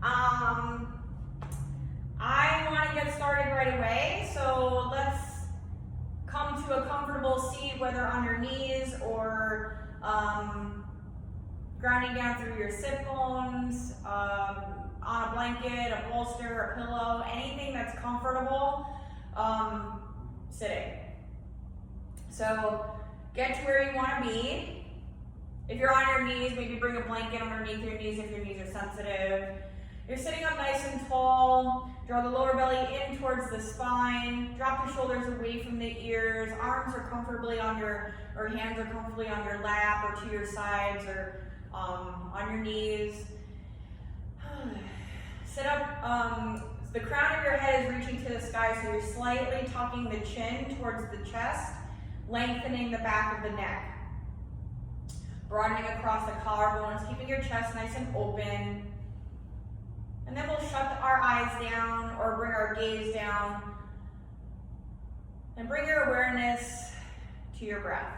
I want to get started right away, so let's come to a comfortable seat, whether on your knees or grounding down through your sit bones, on a blanket, a bolster, a pillow, anything that's comfortable, sitting. So get to where you want to be. If you're on your knees, maybe bring a blanket underneath your knees if your knees are sensitive. You're sitting up nice and tall. Draw the lower belly in towards the spine. Drop the shoulders away from the ears. Arms are comfortably on your, or hands are comfortably on your lap or to your sides or on your knees. Sit up, the crown of your head is reaching to the sky, so you're slightly tucking the chin towards the chest, lengthening the back of the neck. Broadening across the collarbones, keeping your chest nice and open. And then we'll shut our eyes down or bring our gaze down and bring your awareness to your breath.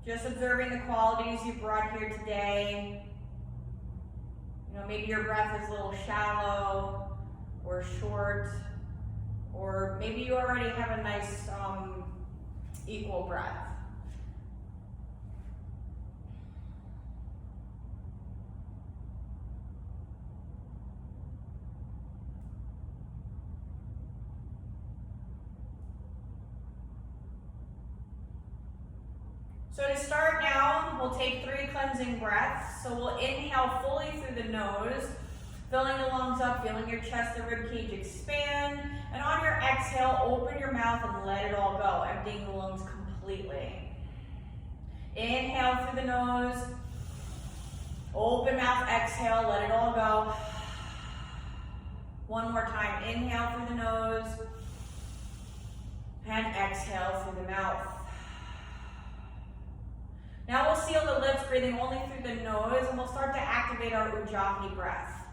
Just observing the qualities you brought here today. You know, maybe your breath is a little shallow or short, or maybe you already have a nice equal breath. So to start now, we'll take 3 cleansing breaths. So we'll inhale fully through the nose, filling the lungs up, feeling your chest and rib cage expand. And on your exhale, open your mouth and let it all go, emptying the lungs completely. Inhale through the nose, open mouth, exhale, let it all go. One more time, inhale through the nose, and exhale through the mouth. Now we'll seal the lips, breathing only through the nose, and we'll start to activate our Ujjayi breath.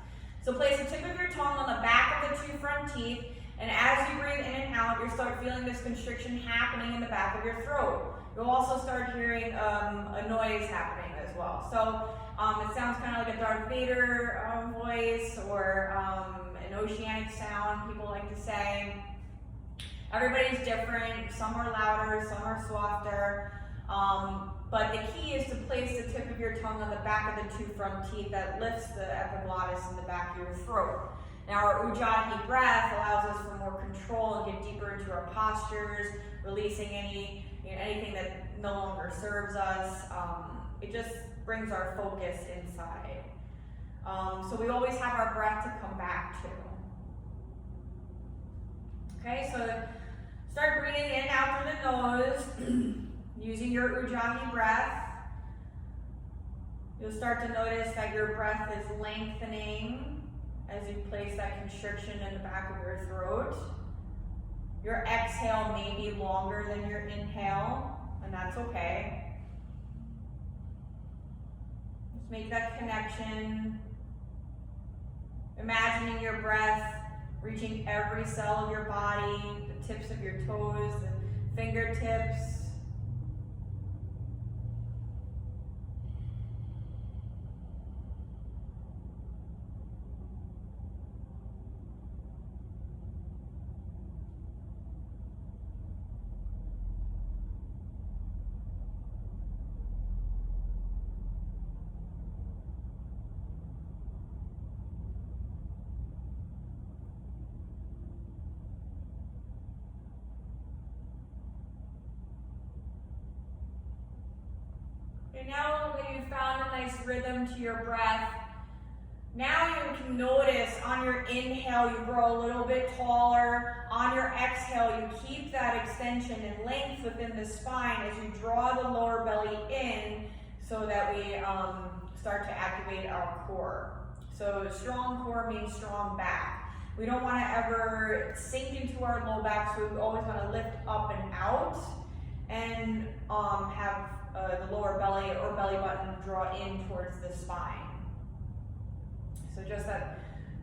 So place the tip of your tongue on the back of the 2 front teeth, and as you breathe in and out, you'll start feeling this constriction happening in the back of your throat. You'll also start hearing a noise happening as well. So it sounds kind of like a Darth Vader voice or an oceanic sound, people like to say. Everybody's different. Some are louder, some are softer. But the key is to place the tip of your tongue on the back of the 2 front teeth that lifts the epiglottis in the back of your throat. Now our Ujjayi breath allows us for more control and get deeper into our postures, releasing anything that no longer serves us. It just brings our focus inside. So we always have our breath to come back to. Okay, so start breathing in and out through the nose. Using your Ujjayi breath, you'll start to notice that your breath is lengthening as you place that constriction in the back of your throat. Your exhale may be longer than your inhale, and that's okay. Just make that connection. Imagining your breath reaching every cell of your body, the tips of your toes, the fingertips. Okay, now that you've found a nice rhythm to your breath, now you can notice on your inhale you grow a little bit taller. On your exhale you keep that extension and length within the spine as you draw the lower belly in so that we start to activate our core. So strong core means strong back. We don't want to ever sink into our low back, so we always want to lift up and out and have the lower belly or belly button draw in towards the spine. So just that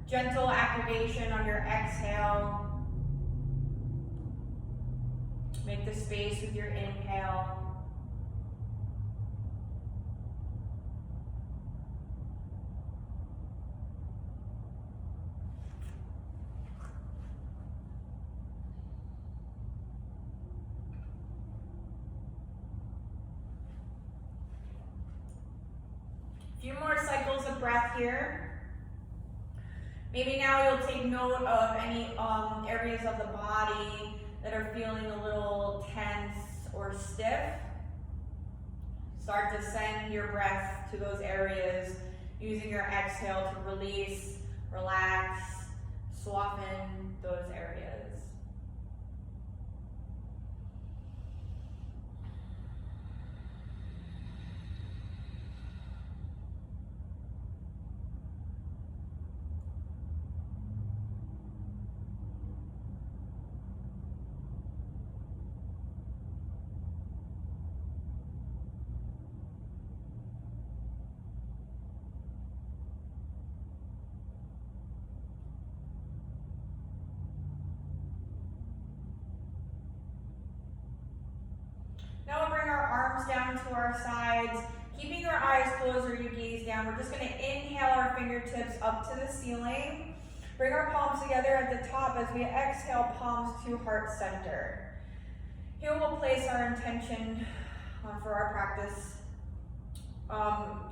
gentle activation on your exhale. Make the space with your inhale. A few more cycles of breath here. Maybe now you'll take note of any areas of the body that are feeling a little tense or stiff. Start to send your breath to those areas using your exhale to release, relax, soften those areas. Now we'll bring our arms down to our sides, keeping our eyes closed or you gaze down. We're just going to inhale our fingertips up to the ceiling. Bring our palms together at the top as we exhale, palms to heart center. Here we'll place our intention for our practice,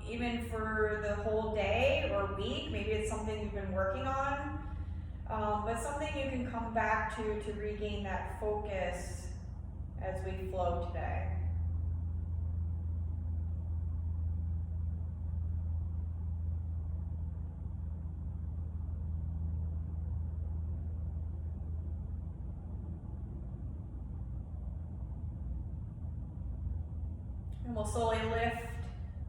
even for the whole day or week. Maybe it's something you've been working on, but something you can come back to regain that focus as we flow today. And we'll slowly lift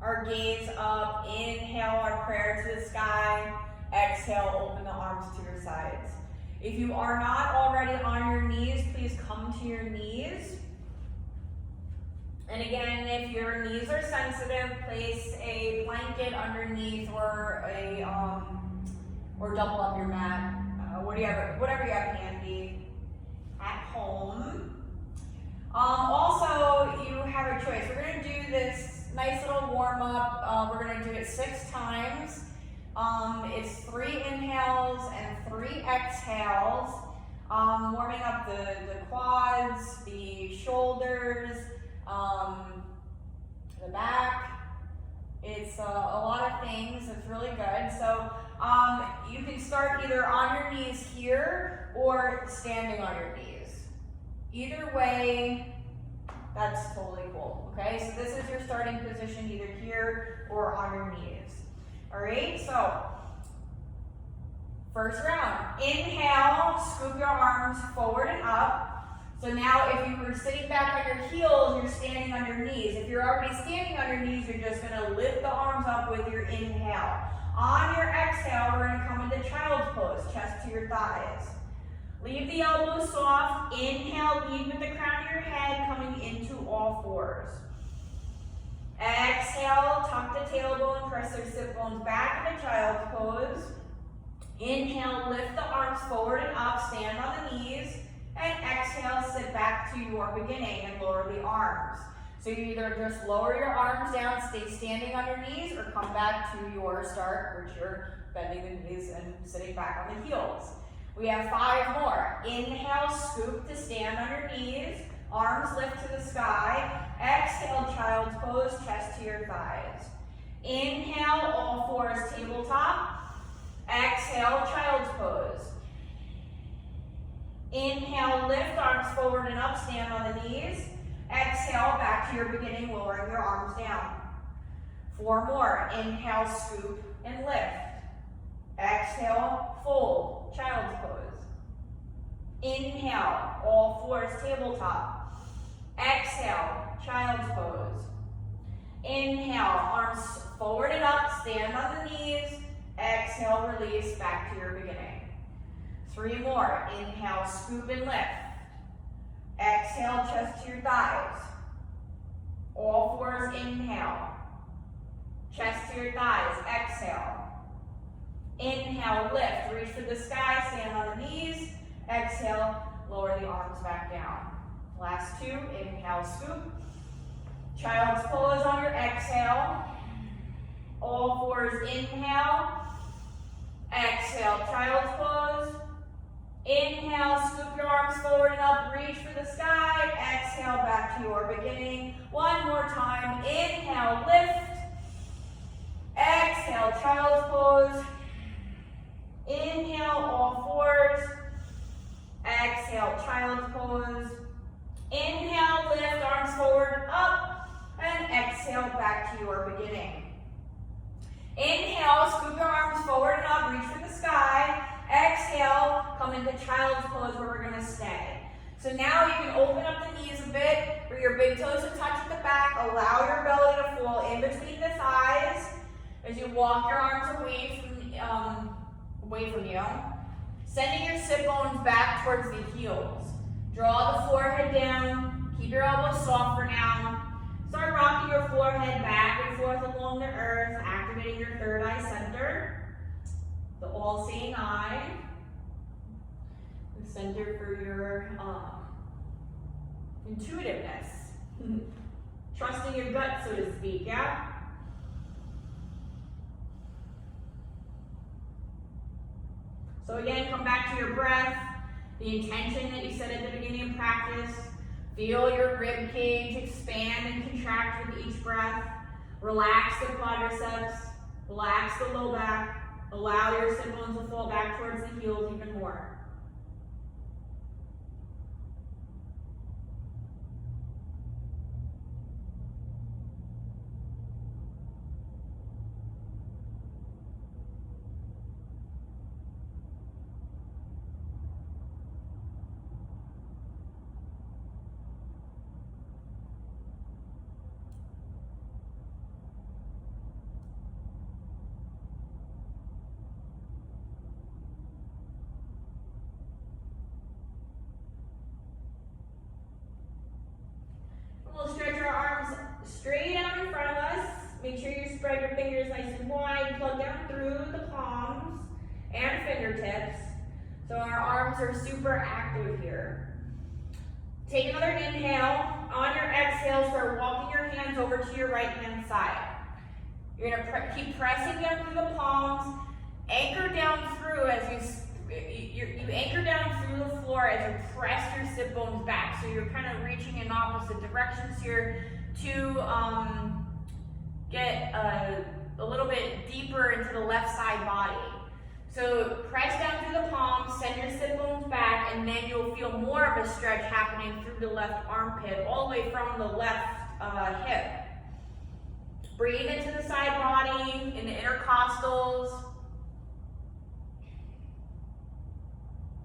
our gaze up. Inhale our prayer to the sky. Exhale, open the arms to your sides. If you are not already on your knees, please come to your knees. And again, if your knees are sensitive, place a blanket underneath or or double up your mat, whatever you have handy at home. Also, you have a choice. We're going to do this nice little warm up. We're going to do it 6 times. It's 3 inhales and 3 exhales, warming up the quads, the shoulders, the back. It's a lot of things. It's really good. So you can start either on your knees here or standing on your knees. Either way, that's totally cool. Okay, so this is your starting position, either here or on your knees. All right, so first round. Inhale, scoop your arms forward and up. So now if you were sitting back on your heels, you're standing on your knees. If you're already standing on your knees, you're just gonna lift the arms up with your inhale. On your exhale, we're gonna come into child's pose, chest to your thighs. Leave the elbows soft. Inhale, lead with the crown of your head, coming into all fours. Exhale, tuck the tailbone, press their sit bones back into child's pose. Inhale, lift the arms forward and up, stand on the knees. And exhale, sit back to your beginning and lower the arms. So you either just lower your arms down, stay standing on your knees, or come back to your start, which you're bending the knees and sitting back on the heels. We have 5 more. Inhale, scoop to stand on your knees, arms lift to the sky. Exhale, child's pose, chest to your thighs. Inhale, all fours tabletop. Exhale, child's pose. Inhale, lift, arms forward and up, stand on the knees. Exhale, back to your beginning, lowering your arms down. 4 more. Inhale, scoop and lift. Exhale, fold, child's pose. Inhale, all fours tabletop. Exhale, child's pose. Inhale, arms forward and up, stand on the knees. Exhale, release, back to your beginning. 3 more. Inhale, scoop and lift. Exhale, chest to your thighs. All fours, inhale. Chest to your thighs, exhale. Inhale, lift, reach for the sky, stand on the knees. Exhale, lower the arms back down. Last 2, inhale, scoop. Child's pose on your exhale. All fours, inhale. Exhale, child's pose. Inhale, scoop your arms forward and up, reach for the sky. Exhale, back to your beginning. 1 more time. Inhale, lift. come into child's pose where we're gonna stay. So now you can open up the knees a bit, bring your big toes to touch at the back, allow your belly to fall in between the thighs as you walk your arms away from you. Sending your sit bones back towards the heels. Draw the forehead down, keep your elbows soft for now. Start rocking your forehead back and forth along the earth, activating your third eye center, the all-seeing eye. The center for your intuitiveness. Trusting your gut, so to speak, yeah? So again, come back to your breath, the intention that you set at the beginning of practice. Feel your rib cage expand and contract with each breath. Relax the quadriceps, relax the low back. Allow your sit bones to fall back towards the heels even more. We'll stretch our arms straight out in front of us. Make sure you spread your fingers nice and wide. Plug down through the palms and fingertips. So our arms are super active here. Take another inhale. On your exhale, start walking your hands over to your right hand side. You're going to keep pressing down through the palms. Anchor down through as you anchor down through the floor as you press your sit bones back. So you're kind of reaching in opposite directions here to get a little bit deeper into the left side body. So press down through the palms, send your sit bones back, and then you'll feel more of a stretch happening through the left armpit, all the way from the left hip. Breathe into the side body, in the intercostals.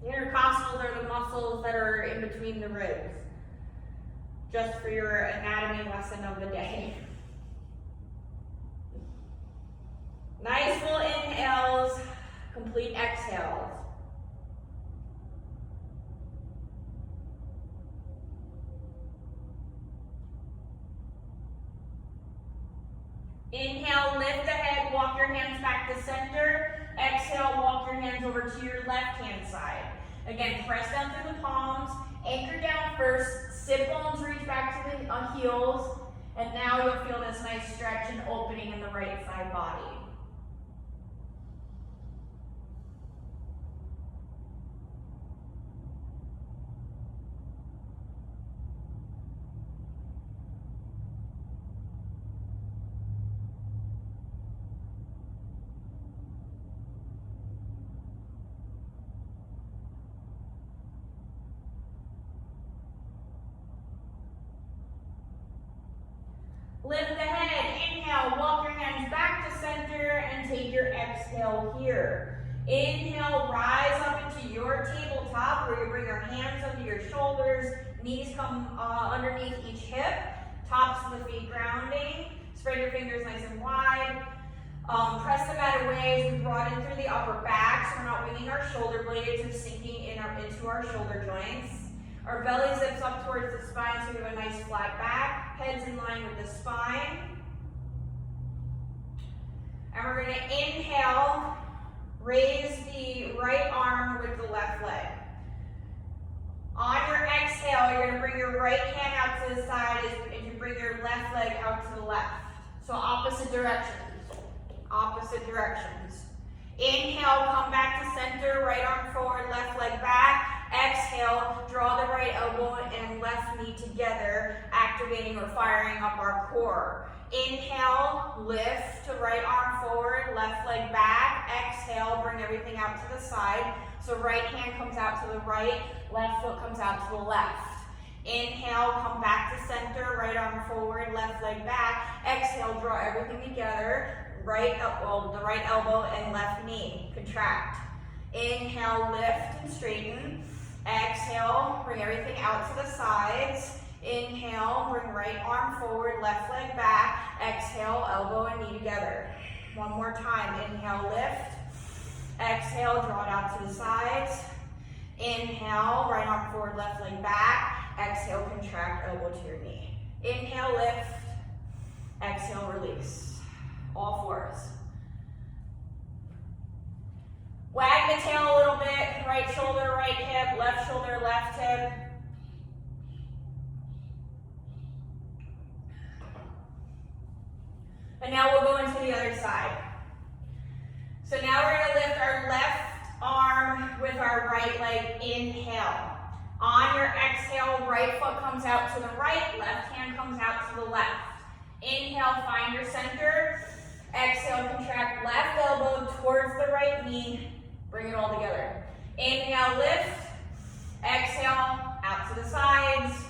The intercostals are the muscles that are in between the ribs. Just for your anatomy lesson of the day. Nice full inhales, complete exhales. Inhale, lift the head, walk your hands back to center. Exhale, walk your hands over to your left hand side. Again, press down through the palms, anchor down first, sit bones reach back to the heels, and now you'll feel this nice stretch and opening in the right side body. Lift the head, inhale, walk your hands back to center and take your exhale here. Inhale, rise up into your tabletop where you bring your hands under your shoulders, knees come underneath each hip, tops of the feet grounding. Spread your fingers nice and wide. Press the mat away as we broaden through the upper back so we're not winging our shoulder blades or sinking into our shoulder joints. Our belly zips up towards the spine so we have a nice flat back. Head's in line with the spine. And we're going to inhale, raise the right arm with the left leg. On your exhale, you're going to bring your right hand out to the side as you bring your left leg out to the left. So opposite directions. Opposite directions. Inhale, come back to center, right arm forward, left leg back. Exhale, draw the right elbow and left knee together, activating or firing up our core. Inhale, lift to right arm forward, left leg back. Exhale, bring everything out to the side. So right hand comes out to the right, left foot comes out to the left. Inhale, come back to center, right arm forward, left leg back. Exhale, draw everything together, the right elbow and left knee, contract. Inhale, lift and straighten. Exhale, bring everything out to the sides. Inhale, bring right arm forward, left leg back. Exhale, elbow and knee together. One more time. Inhale, lift. Exhale, draw it out to the sides. Inhale, right arm forward, left leg back. Exhale, contract, elbow to your knee. Inhale, lift. Exhale, release. All fours. Wag the tail a little bit. Right shoulder, right hip. Left shoulder, left hip. And now we'll go into the other side. So now we're going to lift our left arm with our right leg. Inhale. On your exhale, right foot comes out to the right, left hand comes out to the left. Inhale, find your center. Exhale, contract left elbow towards the right knee. Bring it all together. Inhale, lift. Exhale, out to the sides.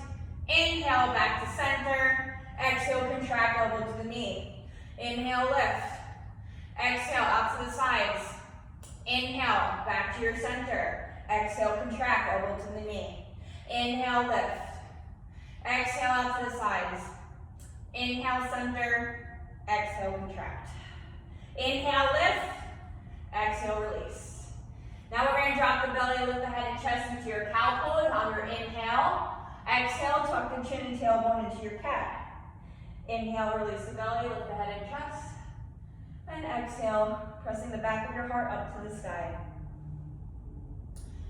Inhale, back to center. Exhale, contract elbow to the knee. Inhale, lift. Exhale, out to the sides. Inhale, back to your center. Exhale, contract elbow to the knee. Inhale, lift. Exhale, out to the sides. Inhale, center. Exhale, contract. Inhale, lift. Exhale, release. Now we're going to drop the belly, lift the head and chest into your cow pose on your inhale. Exhale, tuck the chin and tailbone into your cat. Inhale, release the belly, lift the head and chest. And exhale, pressing the back of your heart up to the sky.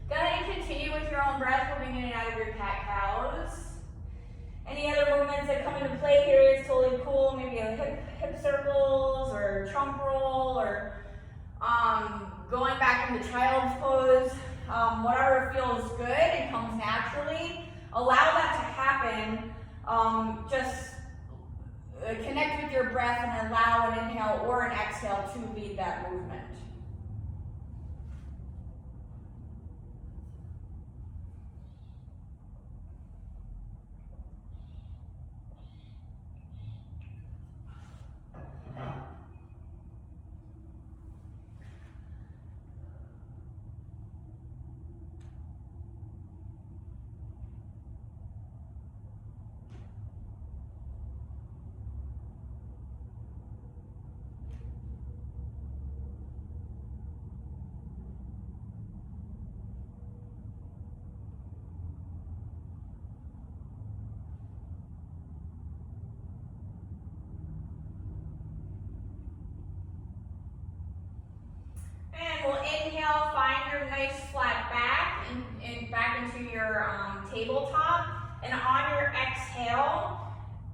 Go ahead and continue with your own breath, moving in and out of your cat-cows. Any other movements that come into play here is totally cool. Maybe a hip circles or trunk roll or going back into child's pose. Whatever feels good and comes naturally. Allow that to happen. Just connect with your breath and allow an inhale or an exhale to lead that movement. We'll inhale, find your nice flat back and back into your tabletop. And on your exhale,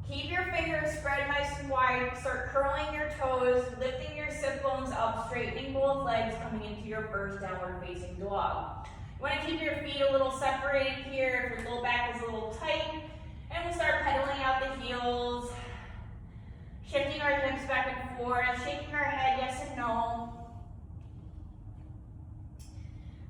keep your fingers spread nice and wide. Start curling your toes, lifting your sit bones up, straightening both legs, coming into your first downward facing dog. You want to keep your feet a little separated here if your low back is a little tight. And we'll start pedaling out the heels, shifting our hips back and forth, shaking our head yes and no.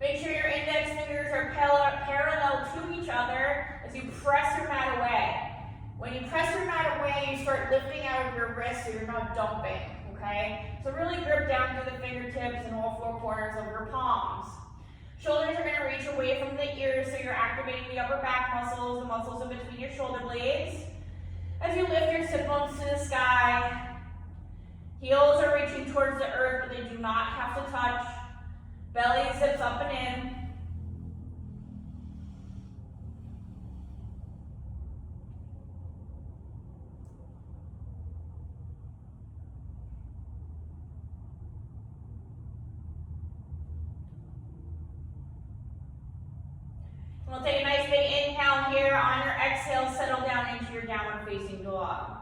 Make sure your index fingers are parallel to each other as you press your mat away. When you press your mat away, you start lifting out of your wrist so you're not dumping, okay? So really grip down through the fingertips and all four corners of your palms. Shoulders are gonna reach away from the ears so you're activating the upper back muscles, the muscles in between your shoulder blades. As you lift your sit bones to the sky, heels are reaching towards the earth, but they do not have to touch. Belly zips up and in. We'll take a nice big inhale here. On your exhale, settle down into your downward facing dog.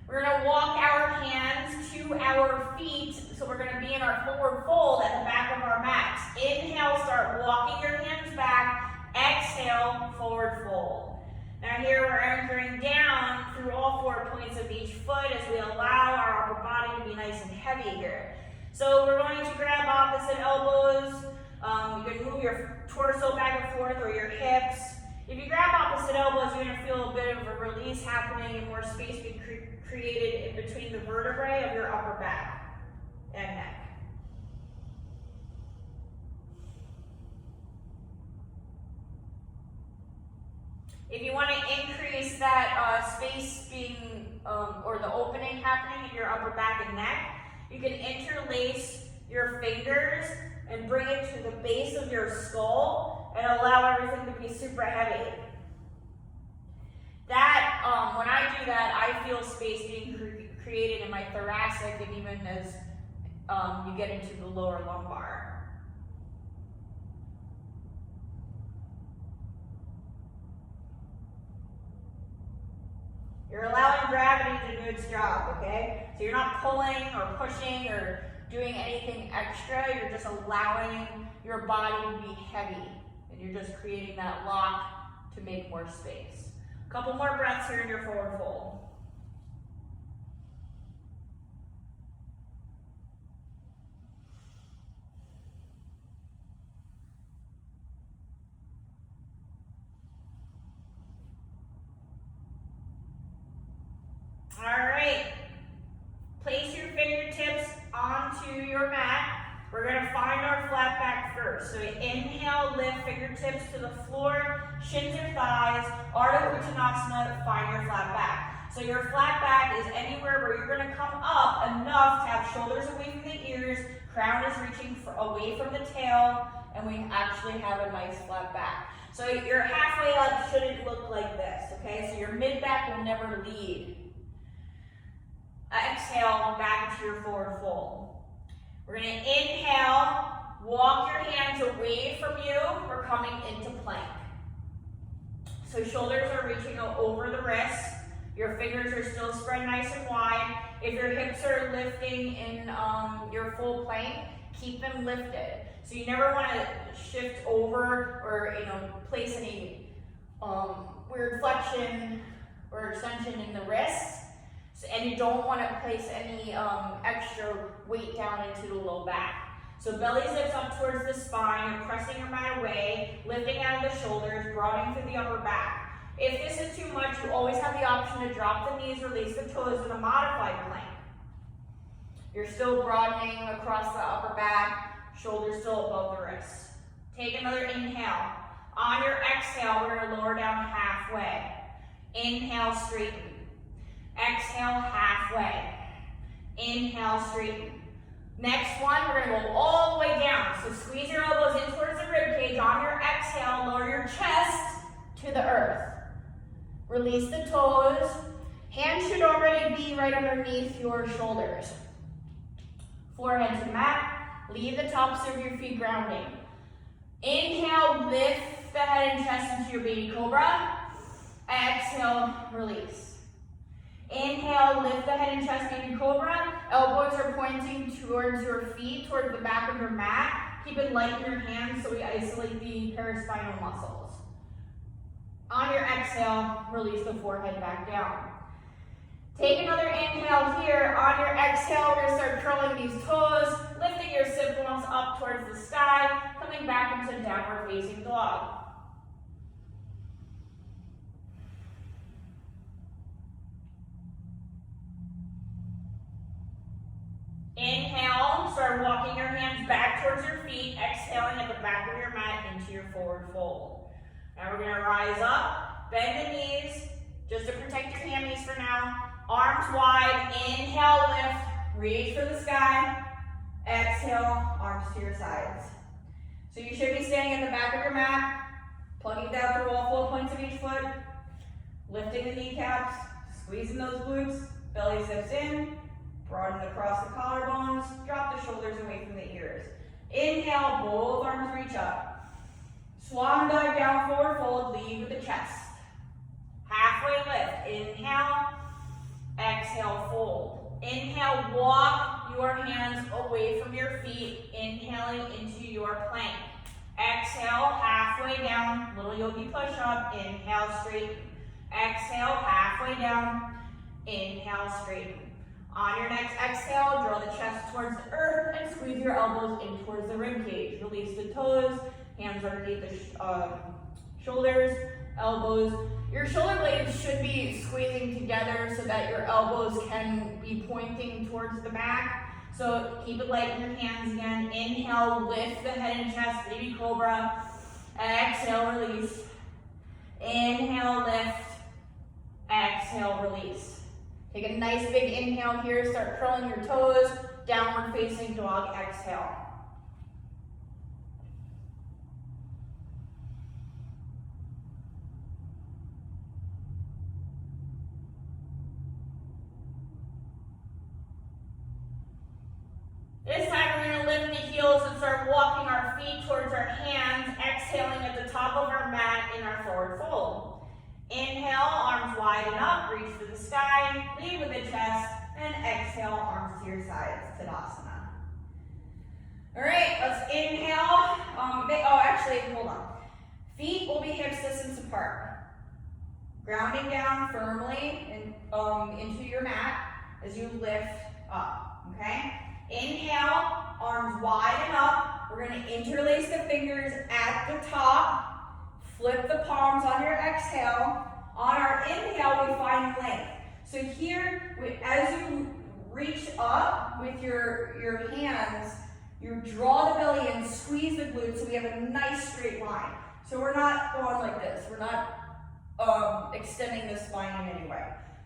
We're going to walk our hands to our feet, so we're going to be in our forward fold at the back of our mats. Inhale, start walking your hands back. Exhale, forward fold. Now here we're anchoring down through all 4 points of each foot as we allow our upper body to be nice and heavy here. So we're going to grab opposite elbows. You can move your torso back and forth or your hips. If you grab opposite elbows, you're going to feel a bit of a release happening and more space being created in between the vertebrae of your upper back and neck. If you want to increase that space being, or the opening happening in your upper back and neck, you can interlace your fingers and bring it to the base of your skull and allow everything to be super heavy. That, when I do that, I feel space being created in my thoracic and even as you get into the lower lumbar. You're allowing gravity to do its job, okay? So you're not pulling or pushing or doing anything extra. You're just allowing your body to be heavy. And you're just creating that lock to make more space. A couple more breaths here in your forward fold. All right, place your fingertips onto your mat. We're gonna find our flat back first. So inhale, lift fingertips to the floor, shins or thighs, Ardha Uttanasana, find your flat back. So your flat back is anywhere where you're gonna come up enough to have shoulders away from the ears, crown is reaching away from the tail, and we actually have a nice flat back. So your halfway up shouldn't look like this, okay? So your mid back will never lead. Exhale, back into your forward fold. We're going to inhale, walk your hands away from you. We're coming into plank. So shoulders are reaching over the wrists. Your fingers are still spread nice and wide. If your hips are lifting in your full plank, keep them lifted. So you never want to shift over or place any weird flexion or extension in the wrists. And you don't want to place any extra weight down into the low back. So belly zips up towards the spine, you're pressing your mat away, lifting out of the shoulders, broadening through the upper back. If this is too much, you always have the option to drop the knees, release the toes in a modified plank. You're still broadening across the upper back, shoulders still above the wrists. Take another inhale. On your exhale, we're going to lower down halfway. Inhale, straighten. Exhale, halfway. Inhale, straighten. Next one, we're going to go all the way down. So squeeze your elbows in towards the rib cage. On your exhale, lower your chest to the earth. Release the toes. Hands should already be right underneath your shoulders. Forehead to the mat. Leave the tops of your feet grounding. Inhale, lift the head and chest into your baby cobra. Exhale, release. Inhale, lift the head and chest, baby cobra. Elbows are pointing towards your feet, towards the back of your mat. Keep it light in your hands so we isolate the paraspinal muscles. On your exhale, release the forehead back down. Take another inhale here. On your exhale, we're going to start curling these toes, lifting your sit bones up towards the sky, coming back into downward facing dog. Inhale, start walking your hands back towards your feet, exhaling at the back of your mat into your forward fold. Now we're going to rise up, bend the knees, just to protect your hammies for now. Arms wide, inhale, lift, reach for the sky. Exhale, arms to your sides. So you should be standing in the back of your mat, plugging down through all 4 points of each foot, lifting the kneecaps, squeezing those glutes, belly zips in. Broaden across the collarbones, drop the shoulders away from the ears. Inhale, both arms reach up. Swan dive down, forward fold, lead with the chest. Halfway lift, inhale, exhale, fold. Inhale, walk your hands away from your feet, inhaling into your plank. Exhale, halfway down, little yogi push up, inhale, straighten. Exhale, halfway down, inhale, straighten. On your next exhale, draw the chest towards the earth and squeeze your elbows in towards the rib cage. Release the toes, hands underneath the shoulders, elbows. Your shoulder blades should be squeezing together so that your elbows can be pointing towards the back. So keep it light in your hands again. Inhale, lift the head and chest, baby cobra. Exhale, release. Inhale, lift. Exhale, release. Take a nice big inhale here. Start curling your toes. Downward facing dog. Exhale. This time we're going to lift the heels and start walking our feet towards our hands, exhaling at the top of our mat in our forward fold. Inhale, arms widen up, reach for the sky, lead with the chest, and exhale, arms to your sides, Tadasana. All right, let's inhale. Hold on. Feet will be hip distance apart. Grounding down firmly into your mat as you lift up, okay? Inhale, arms widen up. We're going to interlace the fingers at the top. Flip the palms on your exhale. On our inhale, we find length. So here, as you reach up with your hands, you draw the belly in, squeeze the glutes so we have a nice straight line. So we're not going like this. We're not extending the spine in any way.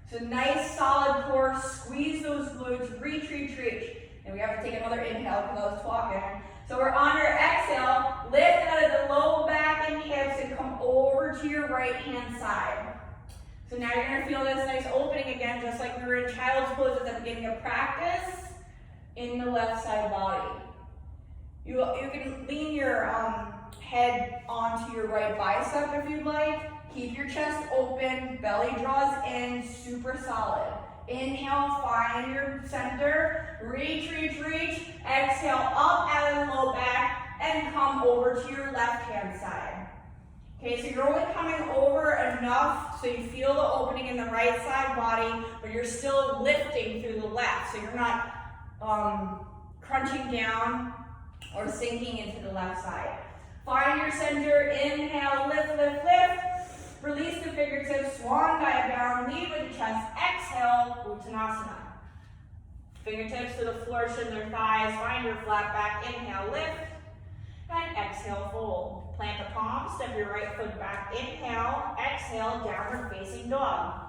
So nice solid core, squeeze those glutes, reach, reach, reach. And we have to take another inhale because I was talking. So we're on your exhale, lift out of the low back and hips and come over to your right hand side. So now you're gonna feel this nice opening again, just like we were in child's pose at the beginning of practice, in the left side body. You can lean your head onto your right bicep if you'd like. Keep your chest open, belly draws in, super solid. Inhale, find your center, reach, reach, reach. Exhale, up out of the low back and come over to your left hand side. Okay, so you're only coming over enough so you feel the opening in the right side body, but you're still lifting through the left. So you're not crunching down or sinking into the left side. Find your center, inhale, lift, lift, lift. Release the fingertips, swan dive down, lead with the chest, exhale, Uttanasana. Fingertips to the floor, shin their thighs, find your flat back, inhale, lift, and exhale, fold. Plant the palms, step your right foot back, inhale, exhale, downward facing dog.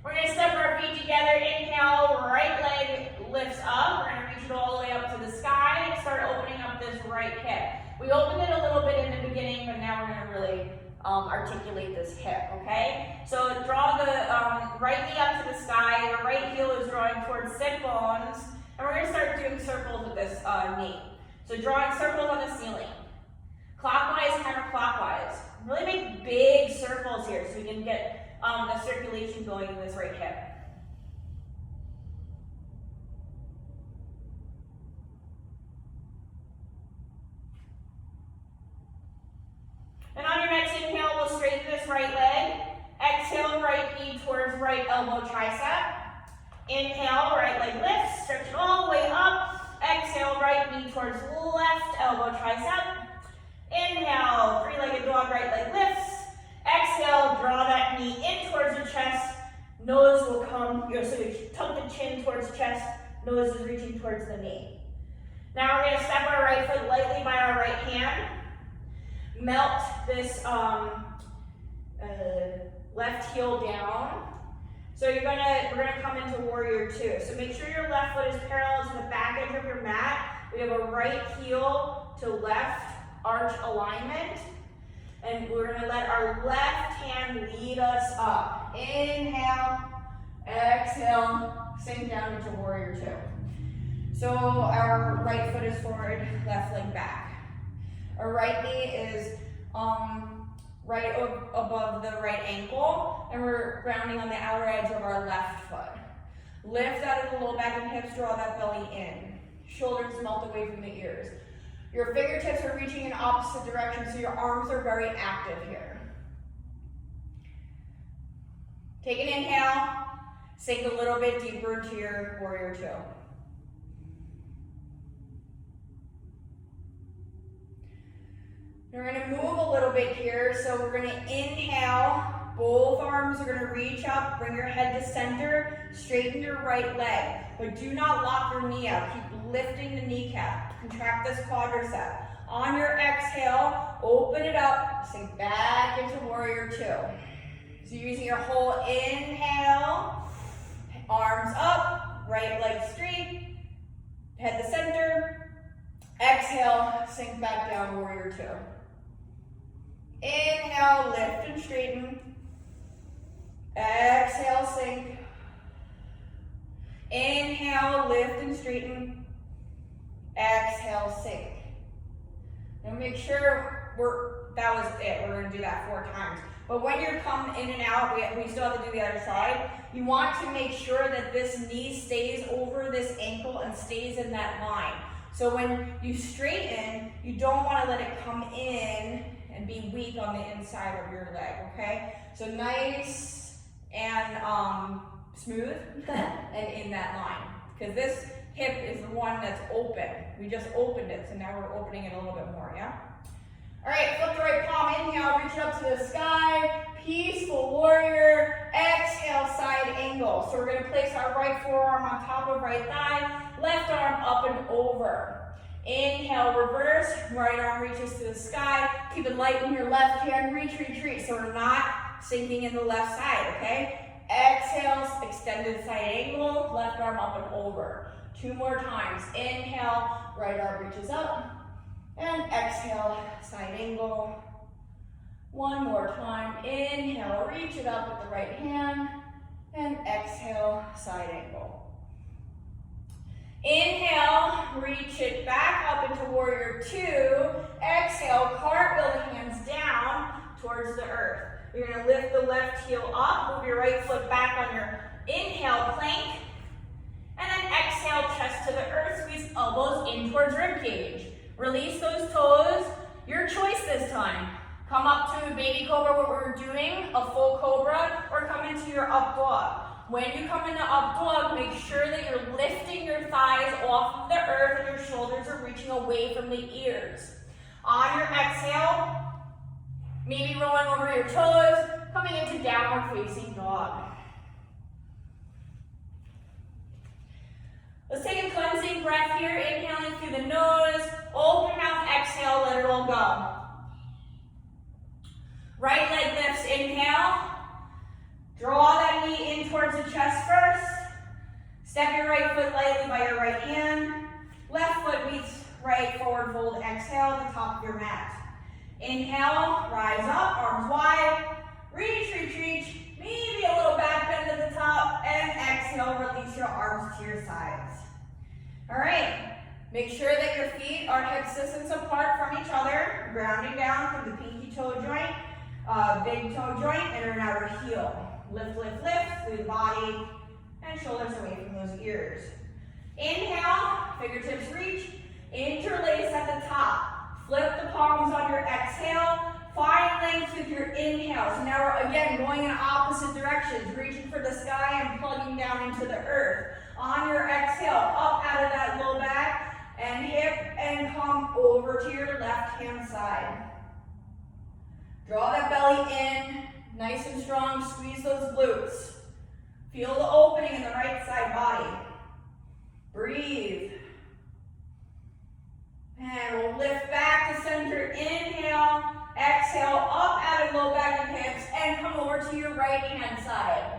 We're going to step our feet together. Inhale, right leg lifts up. We're going to reach it all the way up to the sky and start opening up this right hip. We opened it a little bit in the beginning, but now we're going to really articulate this hip, okay? So draw the right knee up to the sky. Your right heel is drawing towards sit bones. And we're going to start doing circles with this knee. So drawing circles on the ceiling. Clockwise, counterclockwise. Really make big circles here so we can get the circulation going in this right hip. And on your next inhale, we'll straighten this right leg. Exhale, right knee towards right elbow tricep. Inhale, right leg lifts, stretch it all the way up. Exhale, right knee towards left elbow tricep. Inhale, three-legged dog, right leg lifts. Exhale, draw that knee in towards the chest. Nose will come, so you tuck the chin towards the chest. Nose is reaching towards the knee. Now we're going to step our right foot lightly by our right hand. Melt this left heel down. So we're gonna come into warrior two. So make sure your left foot is parallel to the back edge of your mat. We have a right heel to left arch alignment. And we're going to let our left hand lead us up. Inhale, exhale, sink down into warrior two. So our right foot is forward, left leg back. Our right knee is right above the right ankle, and we're grounding on the outer edge of our left foot. Lift out of the low back and hips, draw that belly in. Shoulders melt away from the ears. Your fingertips are reaching in opposite directions, so your arms are very active here. Take an inhale, sink a little bit deeper to your warrior two. We're going to move a little bit here, so we're going to inhale, Both arms are going to reach up, bring your head to center, straighten your right leg. But do not lock your knee out. Keep lifting the kneecap. Contract this quadricep. On your exhale, open it up, sink back into warrior two. So you're using your whole inhale, arms up, right leg straight, head to center. Exhale, sink back down, warrior two. Inhale, lift and straighten. Exhale, sink. Inhale, lift and straighten. Exhale, sink. And make sure that was it. We're going to do that 4 times. But when you're coming in and out, we still have to do the other side. You want to make sure that this knee stays over this ankle and stays in that line. So when you straighten, you don't want to let it come in and be weak on the inside of your leg, okay? So nice and smooth and in that line. Because this hip is the one that's open. We just opened it, so now we're opening it a little bit more, yeah? All right, flip the right palm, inhale, reach it up to the sky, peaceful warrior, exhale, side angle. So we're gonna place our right forearm on top of right thigh, left arm up and over. Inhale, reverse, right arm reaches to the sky, keep it light in your left hand, reach, retreat. So we're not sinking in the left side, okay? Exhale, extended side angle, left arm up and over. 2 more times. Inhale, right arm reaches up. And exhale, side angle. 1 more time. Inhale, reach it up with the right hand. And exhale, side angle. Inhale, reach it back up into warrior two. Exhale, cartwheel the hands down towards the earth. You're gonna lift the left heel up, move your right foot back on your inhale, plank. And then exhale, chest to the earth, squeeze elbows in towards rib cage. Release those toes, your choice this time. Come up to baby cobra, what we're doing, a full cobra, or come into your up dog. When you come into up dog, make sure that you're lifting your thighs off of the earth and your shoulders are reaching away from the ears. On your exhale, maybe rolling over your toes, coming into downward facing dog. Let's take a cleansing breath here, inhaling through the nose, open mouth, exhale, let it all go. Right leg lifts, inhale. Draw that knee in towards the chest first. Step your right foot lightly by your right hand. Left foot meets right, forward fold, exhale at the top of your mat. Inhale, rise up, arms wide. Reach, reach, reach. Maybe a little back bend at the top. And exhale, release your arms to your sides. All right, make sure that your feet are hip distance apart from each other, grounding down through the pinky toe joint, big toe joint, and an outer heel. Lift, lift, lift through the body and shoulders away from those ears. Inhale, fingertips reach, interlace at the top. Flip the palms on your exhale, find length with your inhale. So now we're again going in opposite directions, reaching for the sky and plugging down into the earth. On your exhale, up out of that low back and hip and come over to your left hand side. Draw that belly in, nice and strong, squeeze those glutes. Feel the opening in the right side body. Breathe. And we'll lift back to center, inhale, exhale, up out of low back and hips, and come over to your right hand side.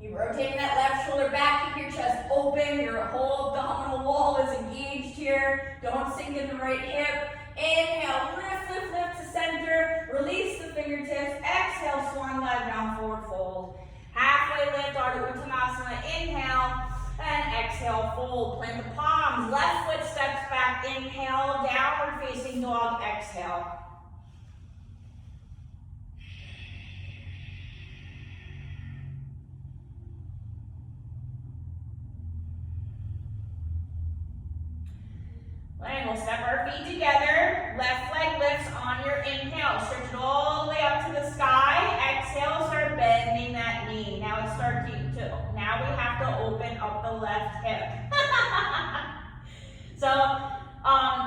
You're rotating that left shoulder back, keep your chest open, your whole abdominal wall is engaged here. Don't sink in the right hip. Inhale, lift, lift, lift to center, release the fingertips, exhale, swan dive down, forward fold. Halfway lift, Ardha Uttanasana, inhale, and exhale, fold. Plant the palms, left foot steps back, inhale, downward facing dog, exhale. And we'll step our feet together. Left leg lifts on your inhale. Stretch it all the way up to the sky. Exhale, start bending that knee. Now now we have to open up the left hip. So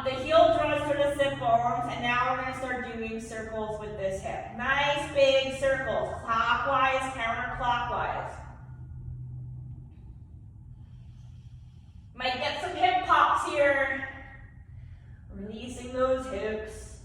the heel draws to the sit bones, and now we're going to start start doing circles with this hip. Nice big circles, clockwise, counterclockwise. Might get some hip pops here. Releasing those hips.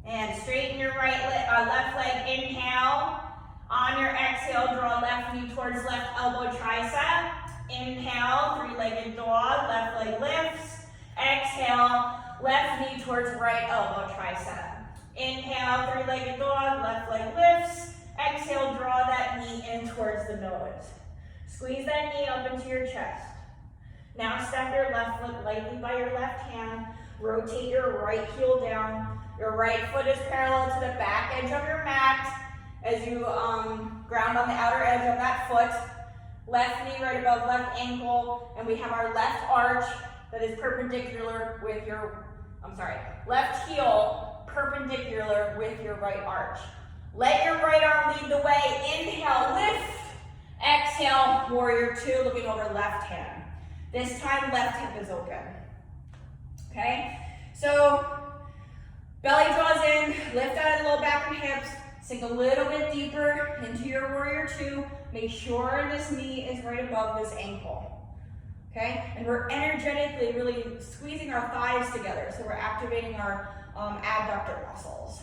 And straighten your left leg, inhale. On your exhale, draw left knee towards left elbow tricep. Inhale, three-legged dog, left leg lifts. Exhale, left knee towards right elbow tricep. Inhale, three-legged dog, left leg lifts. Exhale, draw that knee in towards the nose. Squeeze that knee up into your chest. Now step your left foot lightly by your left hand. Rotate your right heel down. Your right foot is parallel to the back edge of your mat as you ground on the outer edge of that foot. Left knee right above left ankle, and we have our left arch that is perpendicular with your, left heel perpendicular with your right arch. Let your right arm lead the way. Inhale, lift. Exhale, warrior two, looking over left hand. This time, left hip is open. Okay? So, belly draws in, lift out of the low back and hips, sink a little bit deeper into your warrior two. Make sure this knee is right above this ankle. Okay? And we're energetically really squeezing our thighs together, so we're activating our abductor muscles.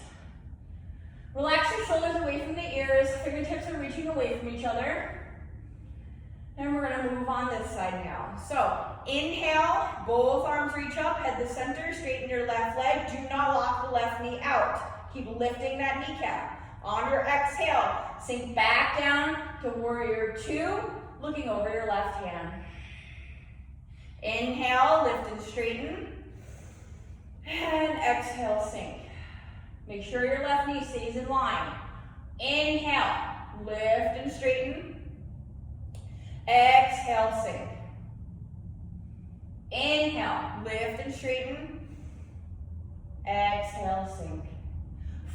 Relax your shoulders away from the ears, fingertips are reaching away from each other. And we're gonna move on this side now. So, inhale, both arms reach up, head to center, straighten your left leg. Do not lock the left knee out. Keep lifting that kneecap. On your exhale, sink back down to warrior two, looking over your left hand. Inhale, lift and straighten. And exhale, sink. Make sure your left knee stays in line. Inhale, lift and straighten. Exhale, sink. Inhale, lift and straighten. Exhale, sink.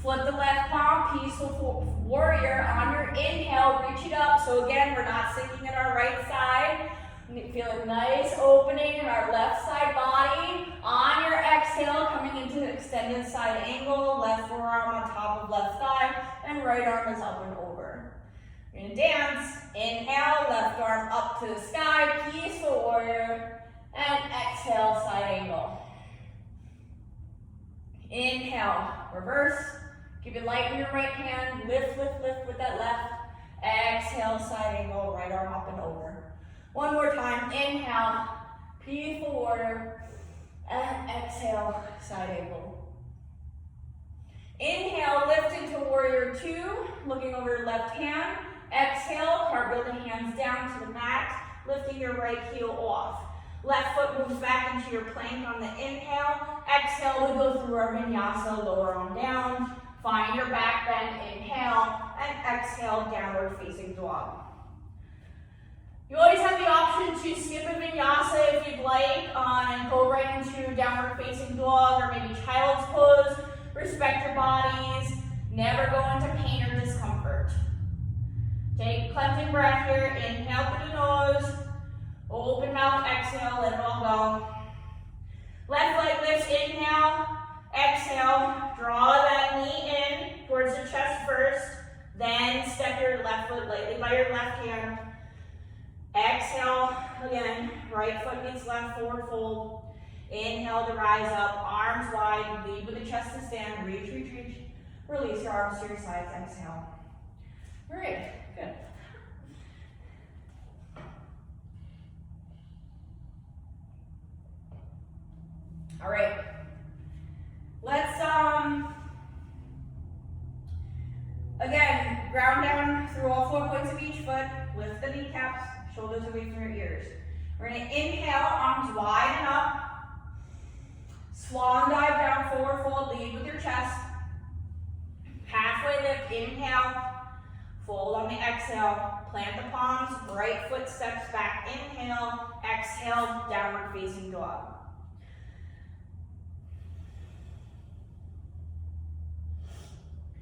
Flip the left palm, peaceful warrior. On your inhale, reach it up. So again, we're not sinking at our right side. Feel a nice opening in our left side body. On your exhale, coming into the extended side angle, left forearm on top of left thigh, and right arm is up and over. You're gonna dance. Inhale, left arm up to the sky, peaceful warrior, and exhale, side angle. Inhale, reverse. Keep it light with your right hand. Lift, lift, lift with that left. Exhale, side angle, right arm up and over. One more time. Inhale, peaceful warrior, and exhale, side angle. Inhale, lift into warrior two, looking over your left hand. Exhale, cartwheel the hands down to the mat, lifting your right heel off. Left foot moves back into your plank on the inhale. Exhale, we go through our vinyasa, lower arm down. Find your back bend, inhale, and exhale, downward facing dog. You always have the option to skip a vinyasa if you'd like, and go right into downward facing dog or maybe child's pose. Respect your bodies. Never go into pain or discomfort. Take a cleansing breath here. Inhale through the nose. Open mouth, exhale, let it all go. Left leg lifts, inhale. Exhale, draw that knee in towards the chest first. Then step your left foot lightly by your left hand. Exhale, again, right foot meets left, forward fold. Inhale to rise up, arms wide, lead with the chest to stand, reach, reach, reach. Release your arms to your sides, exhale. All right, good. All right, let's, again, ground down through all 4 points of each foot, lift the kneecaps, shoulders away from your ears. We're gonna inhale, arms wide and up. Swan dive down, forward fold, lead with your chest. Halfway lift, inhale. Fold on the exhale. Plant the palms, right foot steps back, inhale. Exhale, downward facing dog.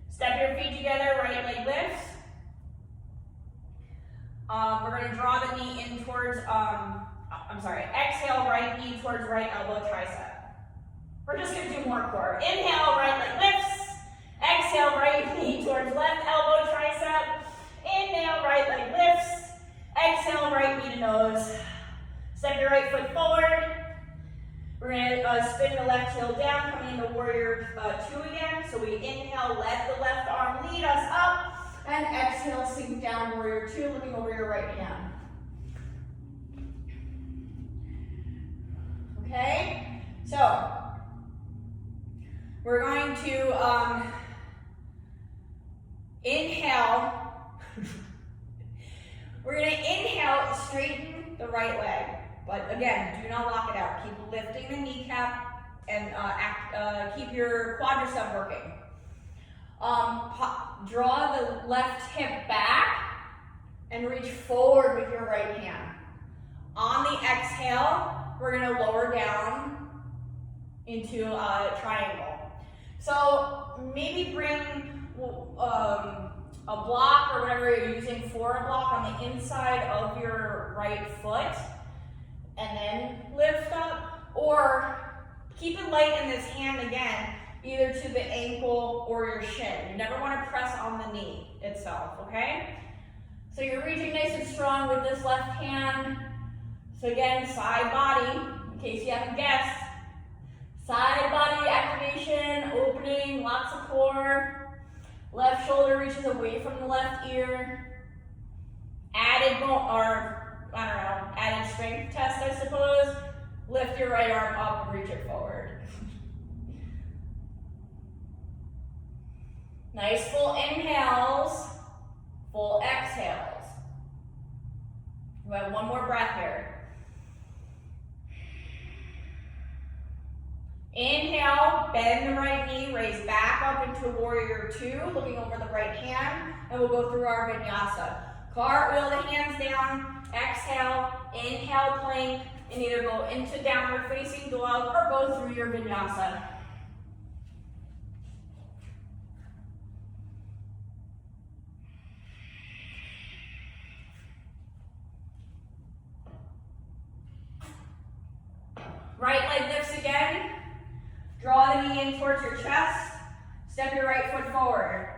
Step your feet together, right leg lifts. We're going to draw the knee in towards exhale, right knee towards right elbow, tricep. We're just gonna do more core. Inhale, right leg lifts. Exhale, right knee towards left elbow, tricep. Inhale, right leg lifts. Exhale, right knee to nose. Step your right foot forward. We're gonna spin the left heel down, coming into warrior 2 again. So we inhale, let the left arm lead us up. And exhale, sink down, warrior 2, looking over your right hand. Okay, so we're going to inhale. We're going to inhale, straighten the right leg. But again, do not lock it out. Keep lifting the kneecap and keep your quadricep working. Draw the left hip back and reach forward with your right hand. On the exhale, we're going to lower down into a triangle. So maybe bring a block or whatever you're using for a block on the inside of your right foot and then lift up, or keep it light in this hand again, either to the ankle or your shin. You never want to press on the knee itself, okay? So you're reaching nice and strong with this left hand. So again, side body, in case you haven't guessed. Side body activation, opening, lots of core. Left shoulder reaches away from the left ear. Added added strength test, I suppose. Lift your right arm up and reach it forward. Nice full inhales, full exhales. We have one more breath here. Inhale, bend the right knee, raise back up into warrior 2, looking over the right hand, and we'll go through our vinyasa. Cartwheel the hands down, exhale, inhale, plank, and either go into downward facing dog or go through your vinyasa. Right leg lifts again. Draw the knee in towards your chest. Step your right foot forward.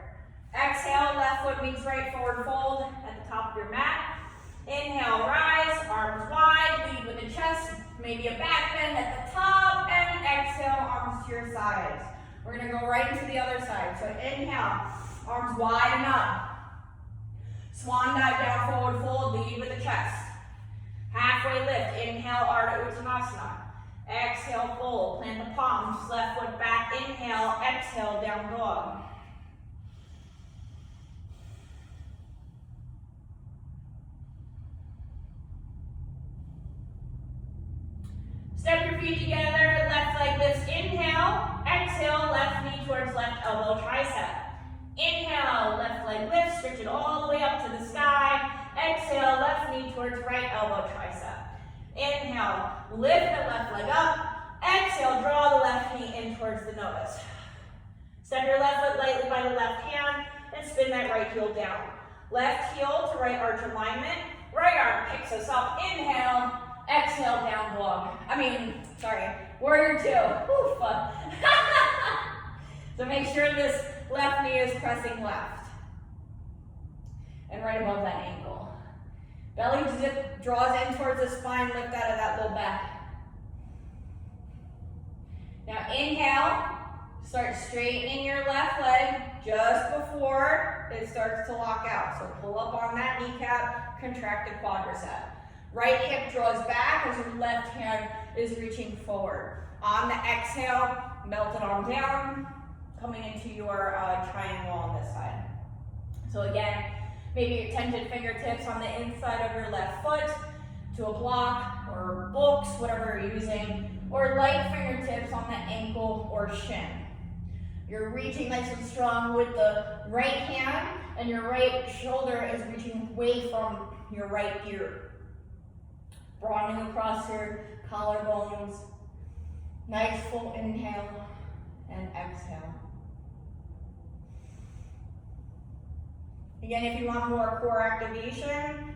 Exhale, left foot meets right forward fold at the top of your mat. Inhale, rise, arms wide, lead with the chest, maybe a back bend at the top, and exhale, arms to your sides. We're gonna go right into the other side. So inhale, arms wide and up. Swan dive down, forward fold, lead with the chest. Halfway lift, inhale, Ardha Uttanasana. Exhale, fold, plant the palms, left foot back, inhale, exhale, down dog. Step your feet together, left leg lifts, inhale, exhale, left knee towards left elbow, tricep. Inhale, left leg lifts, stretch it all the way up to the sky. Exhale, left knee towards right elbow, tricep. Inhale, lift the left leg up. Exhale, draw the left knee in towards the nose. Step your left foot lightly by the left hand and spin that right heel down. Left heel to right arch alignment. Right arm picks us up. Inhale, exhale, down dog. Warrior 2. Oof. So make sure this left knee is pressing left. And right above that ankle. Belly zip draws in towards the spine, lift out of that low back. Now inhale, start straightening your left leg just before it starts to lock out. So pull up on that kneecap, contract the quadricep. Right hip draws back as your left hand is reaching forward. On the exhale, melt it on down, coming into your triangle on this side. So again, maybe your tented fingertips on the inside of your left foot to a block or books, whatever you're using, or light fingertips on the ankle or shin. You're reaching nice and strong with the right hand, and your right shoulder is reaching away from your right ear. Broadening across your collarbones. Nice full inhale and exhale. Again, if you want more core activation,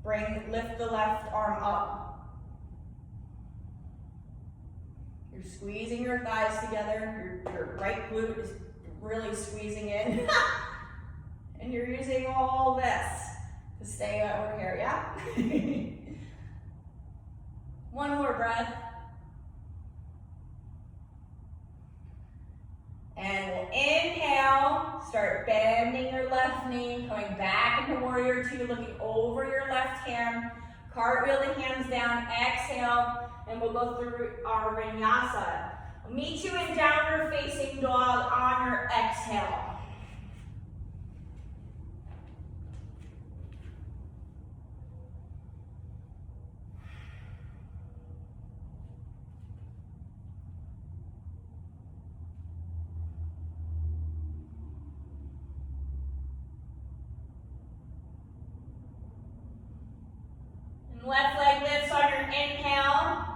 lift the left arm up. You're squeezing your thighs together. Your right glute is really squeezing in. And you're using all this to stay over here, yeah? One more breath. And we'll inhale, start bending your left knee, coming back into warrior two, looking over your left hand, cartwheel the hands down, exhale, and we'll go through our Vinyasa. We'll meet you in downward facing dog on your exhale. Left leg lifts on your inhale.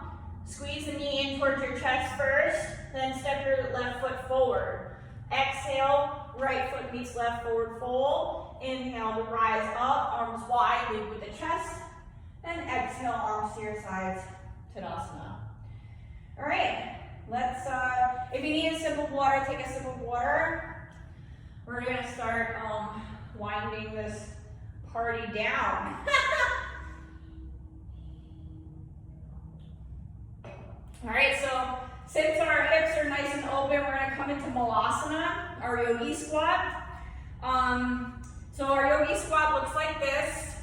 Squeeze the knee in towards your chest first, then step your left foot forward. Exhale, right foot meets left forward fold. Inhale to rise up, arms wide, lead with the chest. Then exhale, arms to your sides, Tadasana. All right, let's, if you need a sip of water, take a sip of water. We're gonna start winding this party down. All right, so since our hips are nice and open, we're gonna come into Malasana, our yogi squat. So our yogi squat looks like this.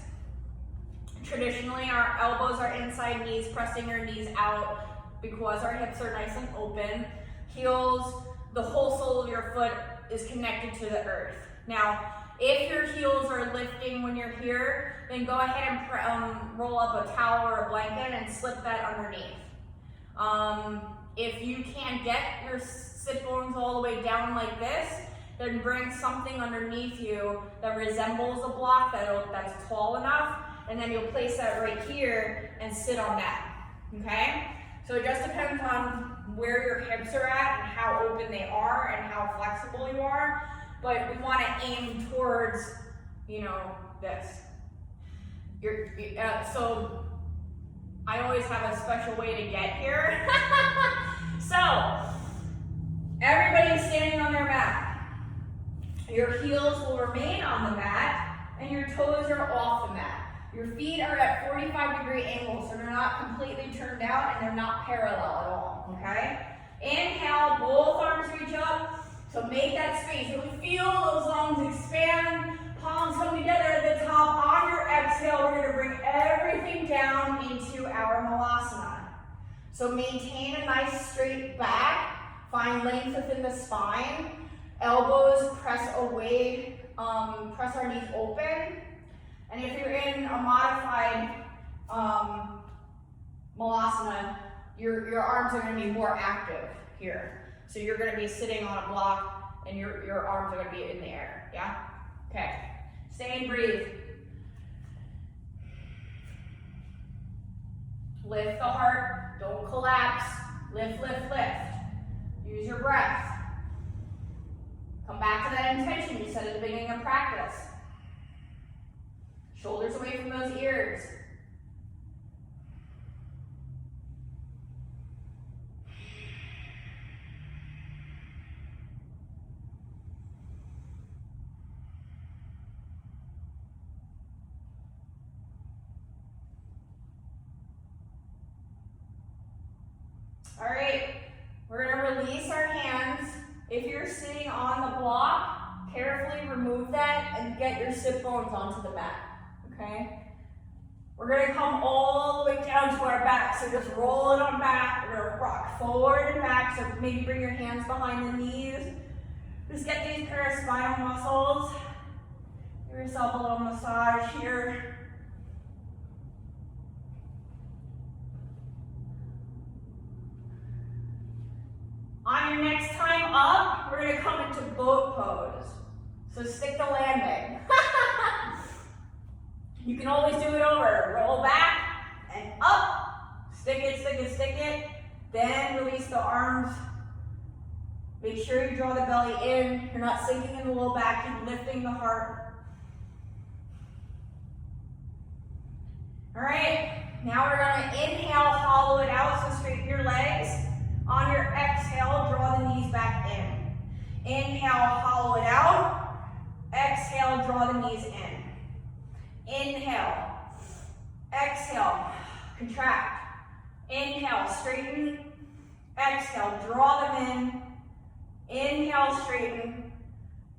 Traditionally, our elbows are inside knees, pressing your knees out because our hips are nice and open. Heels, the whole sole of your foot is connected to the earth. Now, if your heels are lifting when you're here, then go ahead and roll up a towel or a blanket and slip that underneath. If you can't get your sit bones all the way down like this, then bring something underneath you that resembles a block that's tall enough, and then you'll place that right here and sit on that, okay? So it just depends on where your hips are at and how open they are and how flexible you are, but we want to aim towards, you know, this. So I always have a special way to get here. So, everybody's standing on their mat. Your heels will remain on the mat, and your toes are off the mat. Your feet are at 45-degree angles, so they're not completely turned out, and they're not parallel at all, okay? Inhale, both arms reach up, so make that space. Really feel those lungs expand, palms come together at the top. On your exhale, we're gonna bring everything down into our Malasana. So maintain a nice straight back, find length within the spine, elbows press away, press our knees open. And if you're in a modified Malasana, your arms are gonna be more active here. So you're gonna be sitting on a block and your arms are gonna be in the air, yeah? Okay, stay and breathe. Lift the heart, don't collapse. Lift, lift, lift. Use your breath. Come back to that intention you set at the beginning of practice. Shoulders away from those ears. All right, we're gonna release our hands. If you're sitting on the block, carefully remove that and get your sit bones onto the mat, okay? We're gonna come all the way down to our back, so just roll it on back. We're gonna rock forward and back, so maybe bring your hands behind the knees. Just get these paraspinal muscles. Give yourself a little massage here. On your next time up, we're gonna come into boat pose. So stick the landing. You can always do it over. Roll back and up. Stick it, stick it, stick it. Then release the arms. Make sure you draw the belly in. You're not sinking in the low back. Keep lifting the heart. All right, now we're gonna inhale, hollow it out, so straighten your legs. On your Inhale, straighten. Exhale, draw them in. Inhale, straighten.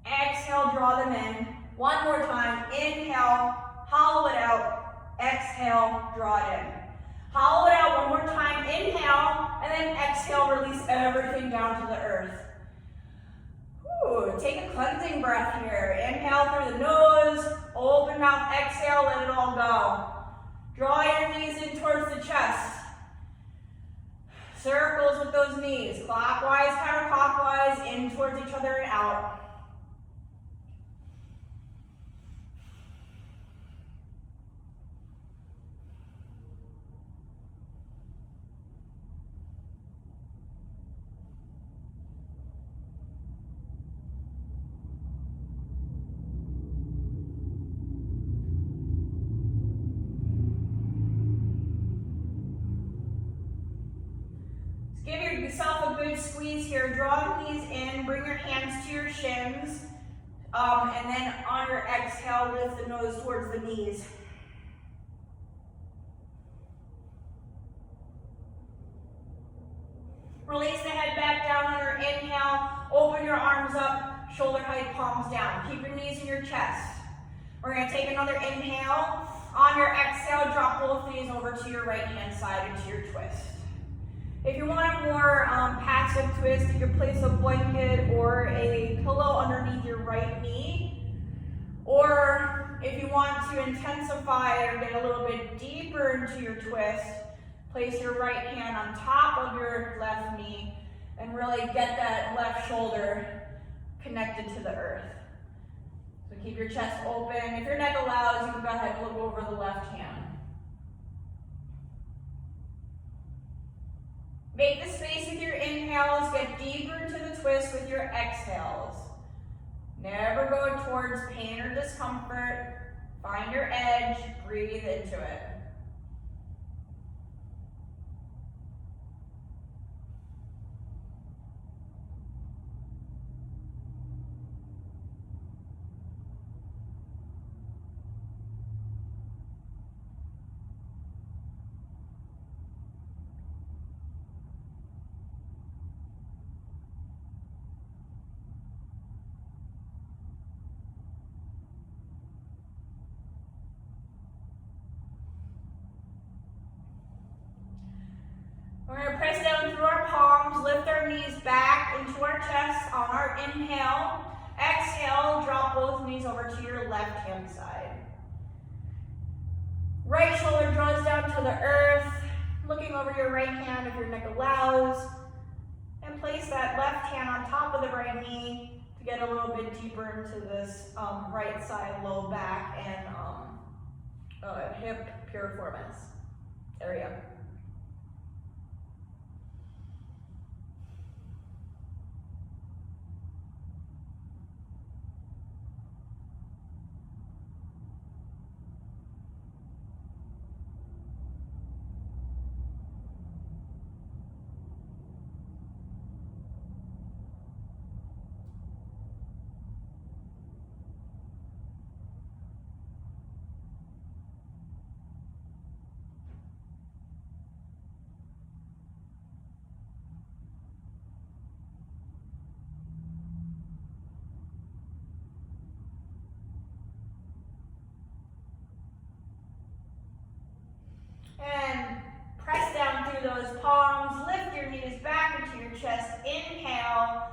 Exhale, draw them in. One more time. Inhale, hollow it out. Exhale, draw it in. Hollow it out one more time. Inhale, and then exhale, release everything down to the earth. Whew, take a cleansing breath here. Inhale through the nose, open mouth, exhale, let it all go. Draw your knees in towards the chest. Circles with those knees, clockwise, counterclockwise, in towards each other and out. Give yourself a good squeeze here. Draw the knees in, bring your hands to your shins, and then on your exhale, lift the nose towards the knees. Release the head back down on your inhale. Open your arms up, shoulder height, palms down. Keep your knees in your chest. We're going to take another inhale. On your exhale, drop both knees over to your right hand side into your twist. If you want a more passive twist, you can place a blanket or a pillow underneath your right knee. Or if you want to intensify or get a little bit deeper into your twist, place your right hand on top of your left knee and really get that left shoulder connected to the earth. So keep your chest open. If your neck allows, you can go ahead and look over the left hand. Make the space with your inhales, get deeper into the twist with your exhales. Never go towards pain or discomfort. Find your edge, breathe into it. We're going to press down through our palms, lift our knees back into our chest on our inhale. Exhale, drop both knees over to your left hand side. Right shoulder draws down to the earth, looking over your right hand if your neck allows. And place that left hand on top of the right knee to get a little bit deeper into this right side low back and hip piriformis area. And press down through those palms, lift your knees back into your chest, inhale.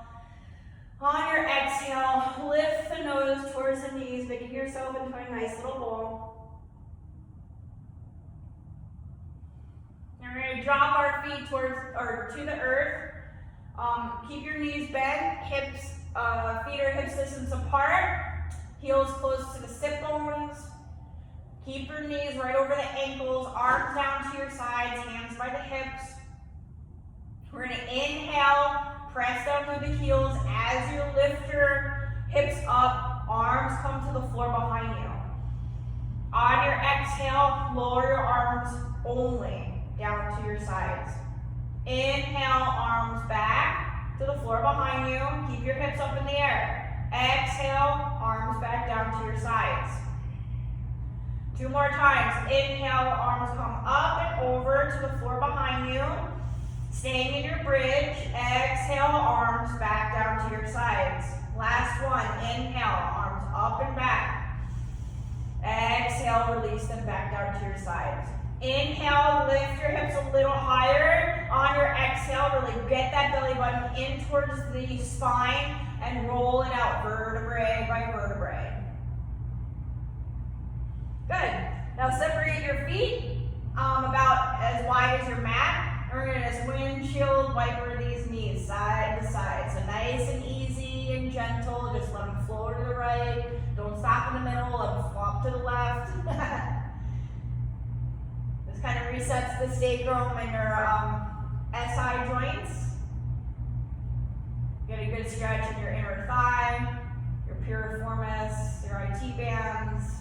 On your exhale, lift the nose towards the knees, making yourself into a nice little bowl. And we're going to drop our feet to the earth. Keep your knees bent, hips, feet are hips distance apart, heels close to the sit bones. Keep your knees right over the ankles, arms down to your sides, hands by the hips. We're going to inhale, press down through the heels as you lift your hips up, arms come to the floor behind you. On your exhale, lower your arms only down to your sides. Inhale, arms back to the floor behind you. Keep your hips up in the air. Exhale, arms back down to your sides. 2 more times. Inhale, arms come up and over to the floor behind you. Staying in your bridge, exhale, arms back down to your sides. Last one, inhale, arms up and back. Exhale, release them back down to your sides. Inhale, lift your hips a little higher. On your exhale, really get that belly button in towards the spine and roll it out vertebrae by vertebrae. Good. Now separate your feet about as wide as your mat. We're going to just windshield wiper these knees side to side. So nice and easy and gentle. Just let them flow to the right. Don't stop in the middle. Let them flop to the left. This kind of resets the sacrum and your SI joints. Get a good stretch in your inner thigh, your piriformis, your IT bands.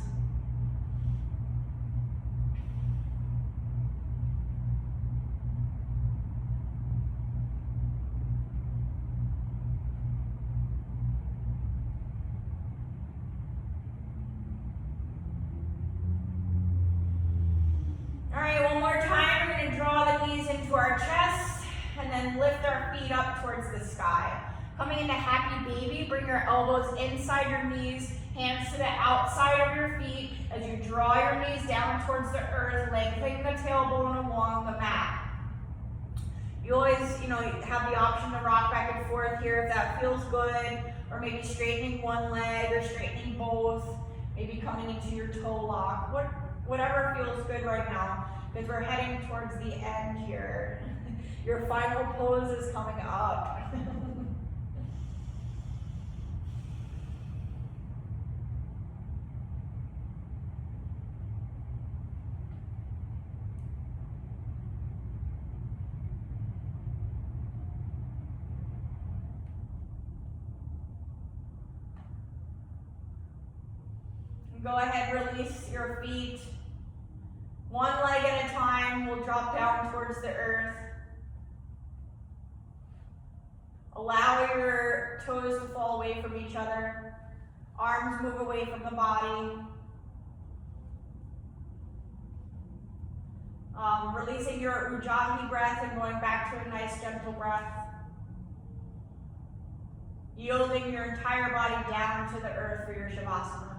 Our chest, and then lift our feet up towards the sky. Coming into happy baby, bring your elbows inside your knees, hands to the outside of your feet as you draw your knees down towards the earth, lengthening the tailbone along the mat. You always, have the option to rock back and forth here if that feels good, or maybe straightening one leg or straightening both, maybe coming into your toe lock, whatever feels good right now. Because we're heading towards the end here. Your final pose is coming up. Go ahead, release your feet. One leg at a time, we'll drop down towards the earth. Allow your toes to fall away from each other. Arms move away from the body. Releasing your Ujjayi breath and going back to a nice gentle breath. Yielding your entire body down to the earth for your Shavasana.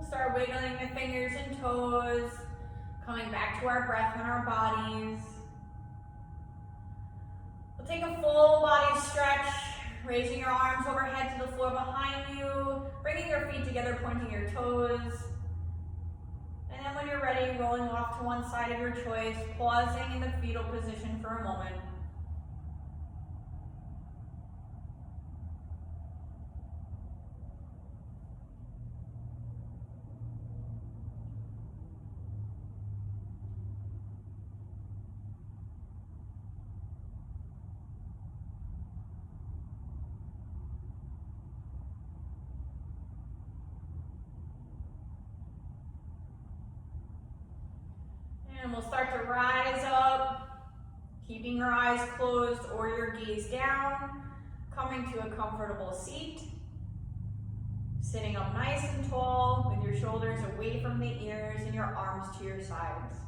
Start wiggling the fingers and toes. Coming back to our breath and our bodies. We'll take a full body stretch, raising your arms overhead to the floor behind you, bringing your feet together, pointing your toes. And then when you're ready, rolling off to one side of your choice, pausing in the fetal position for a moment. And we'll start to rise up, keeping your eyes closed or your gaze down, coming to a comfortable seat, sitting up nice and tall with your shoulders away from the ears and your arms to your sides.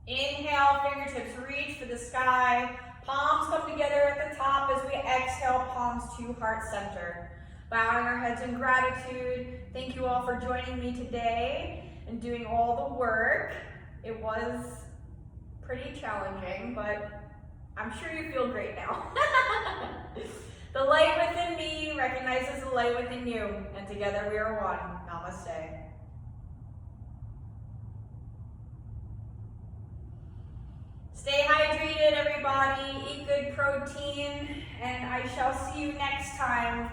Inhale, fingertips reach for the sky, palms come together at the top as we exhale, palms to heart center. Bowing our heads in gratitude. Thank you all for joining me today and doing all the work. It was pretty challenging, but I'm sure you feel great now. The light within me recognizes the light within you, and together we are one. Namaste. Stay hydrated, everybody. Eat good protein, and I shall see you next time.